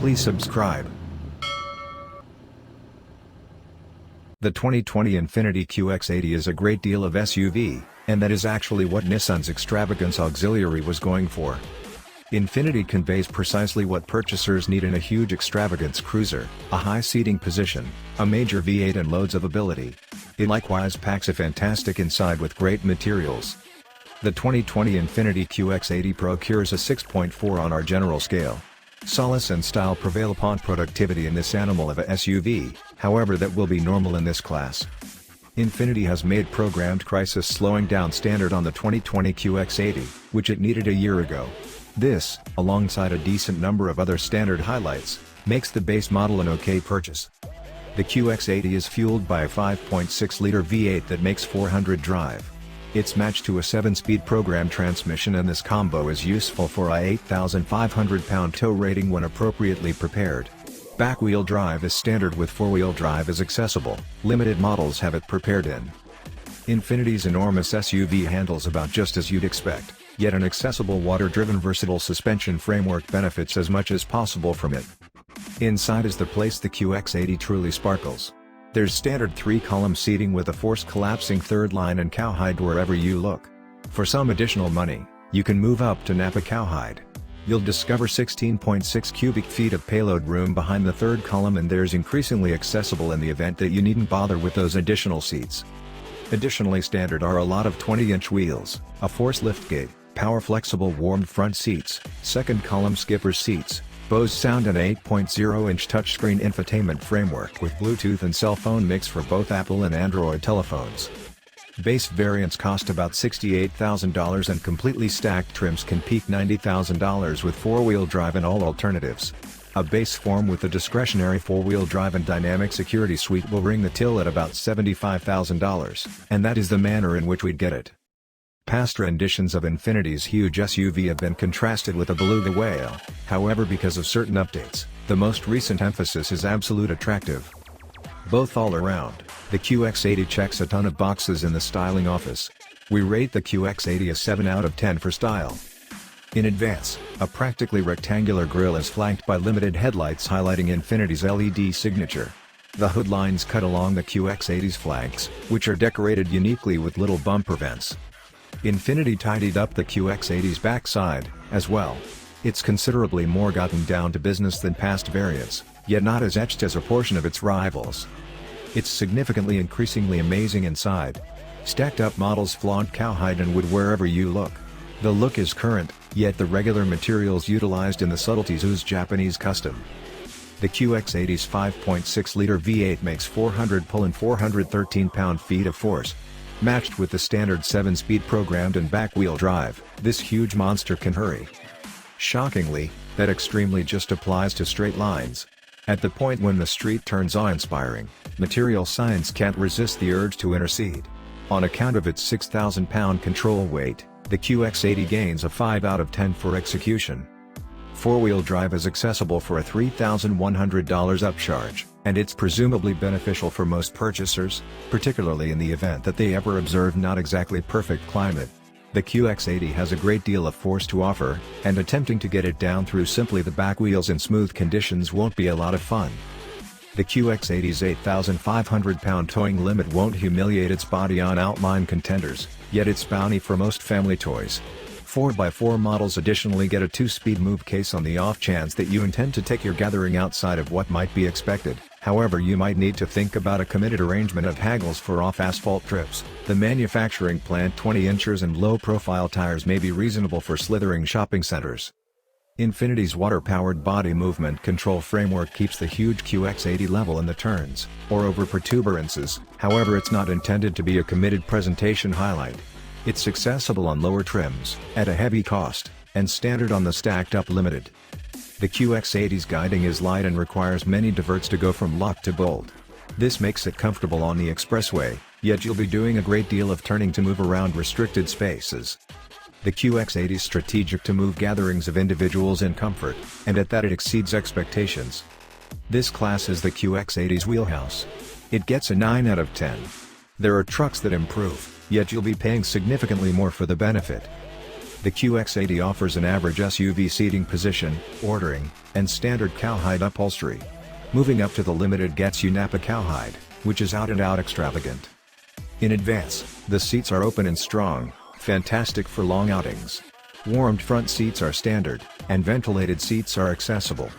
Please subscribe. The 2020 Infiniti QX80 is a great deal of SUV, and that is actually what Nissan's extravagance auxiliary was going for. Infiniti conveys precisely what purchasers need in a huge extravagance cruiser: a high seating position, a major V8 and loads of ability. It likewise packs a fantastic inside with great materials. The 2020 Infiniti QX80 procures a 6.4 on our general scale. Solace and style prevail upon productivity in this animal of a SUV, however that will be normal in this class. Infiniti has made programmed crisis slowing down standard on the 2020 QX80, which it needed a year ago. This, alongside a decent number of other standard highlights, makes the base model an okay purchase. The QX80 is fueled by a 5.6-liter V8 that makes 400 drive. It's matched to a 7-speed programmed transmission, and this combo is useful for a 8,500-pound tow rating when appropriately prepared. Back-wheel drive is standard with 4-wheel drive is accessible. Limited models have it prepared in. Infiniti's enormous SUV handles about just as you'd expect, yet an accessible water-driven versatile suspension framework benefits as much as possible from it. Inside is the place the QX80 truly sparkles. There's standard 3-column seating with a forced collapsing third line and cowhide wherever you look. For some additional money, you can move up to Napa cowhide. You'll discover 16.6 cubic feet of payload room behind the third column, and there's increasingly accessible in the event that you needn't bother with those additional seats. Additionally standard are a lot of 20-inch wheels, a force liftgate, power flexible warmed front seats, second column skipper's seats, Bose sound, and 8.0-inch touchscreen infotainment framework with Bluetooth and cell phone mix for both Apple and Android telephones. Base variants cost about $68,000 and completely stacked trims can peak $90,000 with 4-wheel drive and all alternatives. A base form with the discretionary 4-wheel drive and dynamic security suite will ring the till at about $75,000, and that is the manner in which we'd get it. Past renditions of Infiniti's huge SUV have been contrasted with a beluga whale, however because of certain updates, the most recent emphasis is absolute attractive. Both all around, the QX80 checks a ton of boxes in the styling office. We rate the QX80 a 7 out of 10 for style. In advance, a practically rectangular grille is flanked by limited headlights highlighting Infiniti's LED signature. The hood lines cut along the QX80's flanks, which are decorated uniquely with little bumper vents. Infiniti tidied up the QX80's backside, as well. It's considerably more gotten down to business than past variants, yet not as etched as a portion of its rivals. It's significantly increasingly amazing inside. Stacked up models flaunt cowhide and wood wherever you look. The look is current, yet the regular materials utilized in the subtleties ooze Japanese custom. The QX80's 5.6-liter V8 makes 400 pull and 413 pound-feet of force. Matched with the standard 7-speed programmed and back-wheel drive, this huge monster can hurry. Shockingly, that extremely just applies to straight lines. At the point when the street turns awe-inspiring, material science can't resist the urge to intercede. On account of its 6,000-pound control weight, the QX80 gains a 5 out of 10 for execution. 4-wheel drive is accessible for a $3,100 upcharge, and it's presumably beneficial for most purchasers, particularly in the event that they ever observe not exactly perfect climate. The QX80 has a great deal of force to offer, and attempting to get it down through simply the back wheels in smooth conditions won't be a lot of fun. The QX80's 8,500-pound towing limit won't humiliate its body on outline contenders, yet it's bounty for most family toys. 4x4 models additionally get a 2-speed move case on the off chance that you intend to take your gathering outside of what might be expected. However, you might need to think about a committed arrangement of haggles for off-asphalt trips. The manufacturing plant 20 inches and low-profile tires may be reasonable for slithering shopping centers. Infiniti's water-powered body movement control framework keeps the huge QX80 level in the turns, or over protuberances, however it's not intended to be a committed presentation highlight. It's accessible on lower trims, at a heavy cost, and standard on the stacked-up limited. The QX80's guiding is light and requires many diverts to go from lock to bolt. This makes it comfortable on the Expressway, yet you'll be doing a great deal of turning to move around restricted spaces. The QX80 is strategic to move gatherings of individuals in comfort, and at that it exceeds expectations. This class is the QX80's wheelhouse. It gets a 9 out of 10. There are trucks that improve, yet you'll be paying significantly more for the benefit. The QX80 offers an average SUV seating position, ordering, and standard cowhide upholstery. Moving up to the Limited gets you Napa cowhide, which is out and out extravagant. In Advance, the seats are open and strong, fantastic for long outings. Warmed front seats are standard, and ventilated seats are accessible.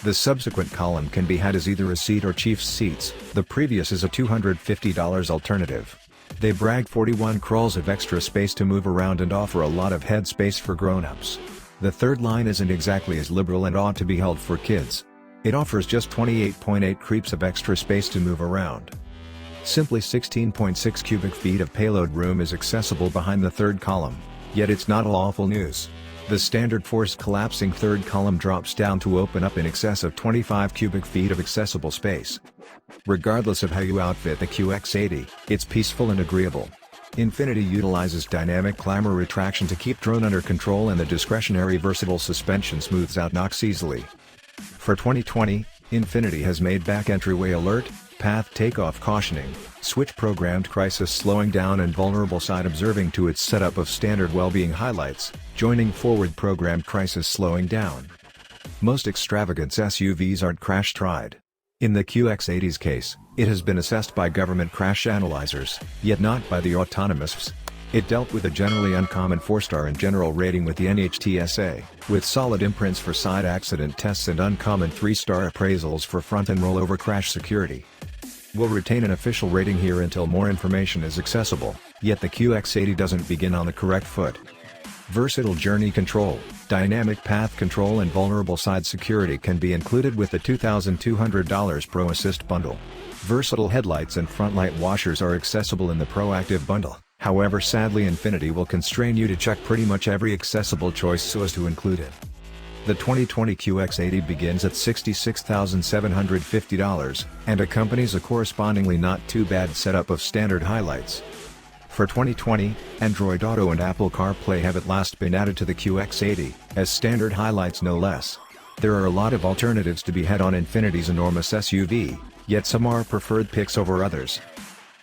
The subsequent column can be had as either a seat or Chief's seats. The previous is a $250 alternative. They brag 41 crawls of extra space to move around and offer a lot of head space for grown-ups. The third line isn't exactly as liberal and ought to be held for kids. It offers just 28.8 creeps of extra space to move around. Simply 16.6 cubic feet of payload room is accessible behind the third column, yet it's not all awful news. The standard forced collapsing third column drops down to open up in excess of 25 cubic feet of accessible space. Regardless of how you outfit the QX80, it's peaceful and agreeable. Infiniti utilizes dynamic climber retraction to keep drone under control, and the discretionary versatile suspension smooths out knocks easily. For 2020, Infiniti has made back entryway alert, path takeoff cautioning, switch programmed crisis slowing down, and vulnerable side observing to its setup of standard well-being highlights, joining forward programmed crisis slowing down. Most extravagance SUVs aren't crash tried. In the QX80's case, it has been assessed by government crash analyzers, yet not by the autonomists. It dealt with a generally uncommon 4-star in general rating with the NHTSA, with solid imprints for side accident tests and uncommon 3-star appraisals for front and rollover crash security. We'll retain an official rating here until more information is accessible, yet the QX80 doesn't begin on the correct foot. Versatile journey control, dynamic path control, and vulnerable side security can be included with the $2,200 Pro Assist bundle. Versatile headlights and front light washers are accessible in the Proactive bundle. However, sadly, Infiniti will constrain you to check pretty much every accessible choice so as to include it. The 2020 QX80 begins at $66,750, and accompanies a correspondingly not too bad setup of standard highlights. For 2020, Android Auto and Apple CarPlay have at last been added to the QX80, as standard highlights no less. There are a lot of alternatives to be had on Infiniti's enormous SUV, yet some are preferred picks over others.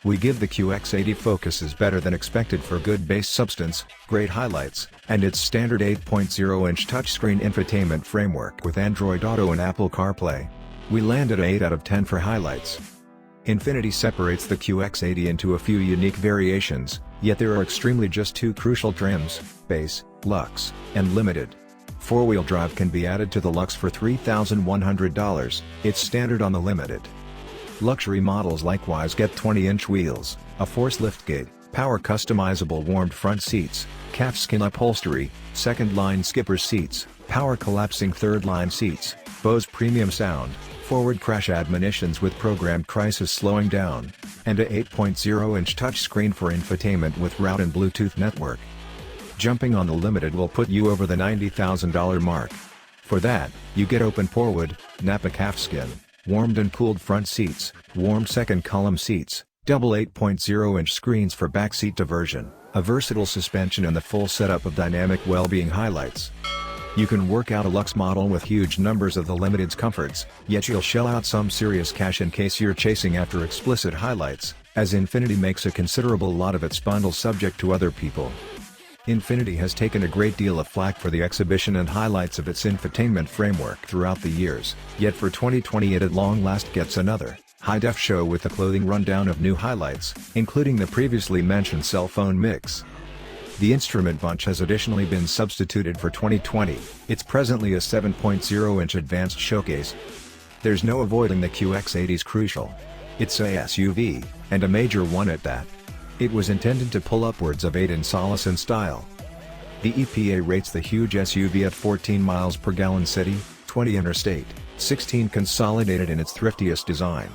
We give the QX80 focuses better than expected for good base substance, great highlights, and its standard 8.0-inch touchscreen infotainment framework with Android Auto and Apple CarPlay. We land at 8 out of 10 for highlights. Infiniti separates the QX80 into a few unique variations, yet there are extremely just two crucial trims: Base, Luxe, and Limited. 4-wheel drive can be added to the Luxe for $3,100, it's standard on the Limited. Luxury models likewise get 20-inch wheels, a force liftgate, power customizable warmed front seats, calfskin upholstery, second-line skipper seats, power collapsing third-line seats, Bose premium sound, forward crash admonitions with programmed crisis slowing down, and a 8.0-inch touchscreen for infotainment with route and Bluetooth network. Jumping on the Limited will put you over the $90,000 mark. For that, you get open porwood, Napa calfskin, warmed and cooled front seats, warmed second column seats, double 8.0-inch screens for backseat diversion, a versatile suspension, and the full setup of dynamic well-being highlights. You can work out a Luxe model with huge numbers of the Limited's comforts, yet you'll shell out some serious cash in case you're chasing after explicit highlights, as Infiniti makes a considerable lot of its bundles subject to other people. Infiniti has taken a great deal of flack for the exhibition and highlights of its infotainment framework throughout the years, yet for 2020 it at long last gets another high-def show with a clothing rundown of new highlights, including the previously mentioned cell phone mix. The instrument bunch has additionally been substituted for 2020, it's presently a 7.0-inch advanced showcase. There's no avoiding the QX80's crucial. It's a SUV, and a major one at that. It was intended to pull upwards of 8 in Solace and style. The EPA rates the huge SUV at 14 miles per gallon city, 20 interstate, 16 consolidated in its thriftiest design.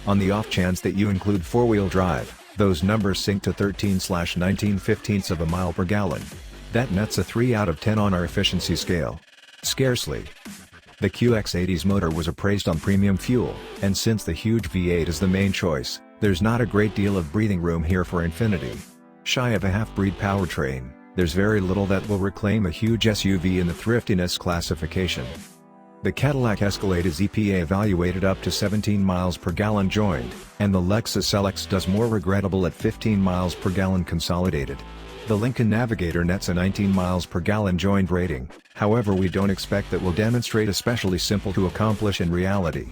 On the off chance that you include 4-wheel drive, those numbers sink to 13/19/15 of a mile per gallon. That nets a 3 out of 10 on our efficiency scale. Scarcely. The QX80's motor was appraised on premium fuel, and since the huge V8 is the main choice, there's not a great deal of breathing room here for Infiniti. Shy of a half-breed powertrain, there's very little that will reclaim a huge SUV in the thriftiness classification. The Cadillac Escalade is EPA evaluated up to 17 miles per gallon joined, and the Lexus LX does more regrettable at 15 miles per gallon consolidated. The Lincoln Navigator nets a 19 miles per gallon joined rating, however we don't expect that will demonstrate especially simple to accomplish in reality.